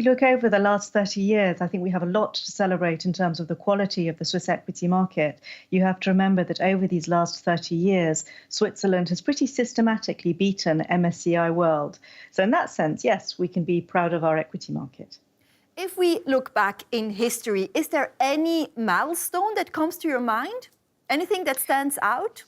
we look over the last 30 years, I think we have a lot to celebrate in terms of the quality of the Swiss equity market. You have to remember that over these last 30 years, Switzerland has pretty systematically beaten MSCI World. So in that sense, yes, we can be proud of our equity market. If we look back in history, is there any milestone that comes to your mind? Anything that stands out?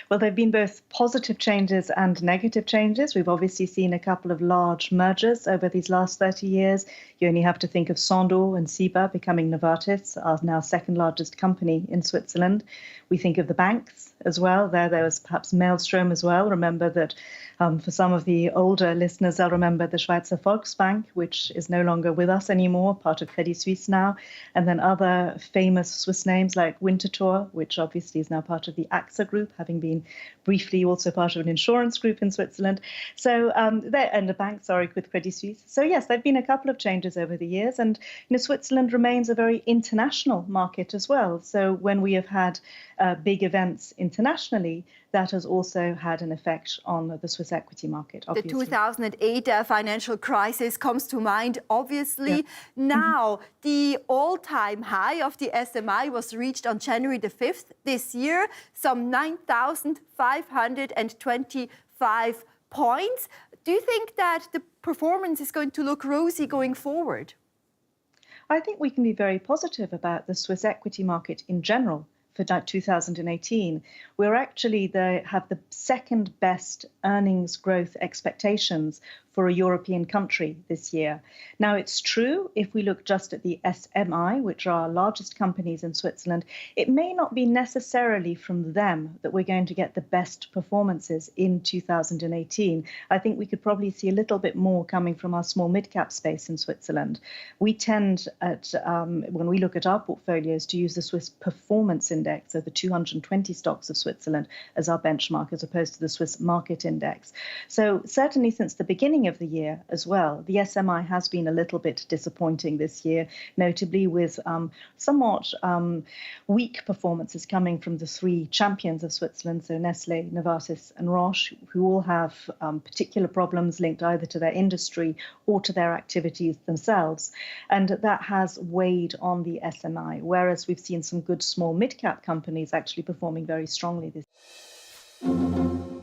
Well, there have been both positive changes and negative changes. We've obviously seen a couple of large mergers over these last 30 years. You only have to think of Sandoz and Ciba becoming Novartis, our now second largest company in Switzerland. We think of the banks as well. There was perhaps Maelstrom as well. Remember that for some of the older listeners, they'll remember the Schweizer Volksbank, which is no longer with us anymore, part of Credit Suisse now. And then other famous Swiss names like Winterthur, which obviously is now part of the AXA group, having been briefly also part of an insurance group in Switzerland. So and a bank, sorry, with Credit Suisse. So yes, there have been a couple of changes over the years. And Switzerland remains a very international market as well. So when we have had big events internationally, that has also had an effect on the Swiss equity market, obviously. The 2008 financial crisis comes to mind, obviously. Yeah. Now, the all-time high of the SMI was reached on January the 5th this year, some 9,525 points. Do you think that the performance is going to look rosy going forward? I think we can be very positive about the Swiss equity market in general. For 2018, we're actually have the second best earnings growth expectations for a European country this year. Now, it's true, if we look just at the SMI, which are our largest companies in Switzerland, it may not be necessarily from them that we're going to get the best performances in 2018. I think we could probably see a little bit more coming from our small mid-cap space in Switzerland. We tend, when we look at our portfolios, to use the Swiss Performance Index, so the 220 stocks of Switzerland, as our benchmark, as opposed to the Swiss Market Index. So certainly since the beginning of the year as well, the SMI has been a little bit disappointing this year, notably with somewhat weak performances coming from the three champions of Switzerland, so Nestlé, Novartis and Roche, who all have particular problems linked either to their industry or to their activities themselves. And that has weighed on the SMI, whereas we've seen some good small mid-cap companies actually performing very strongly this year.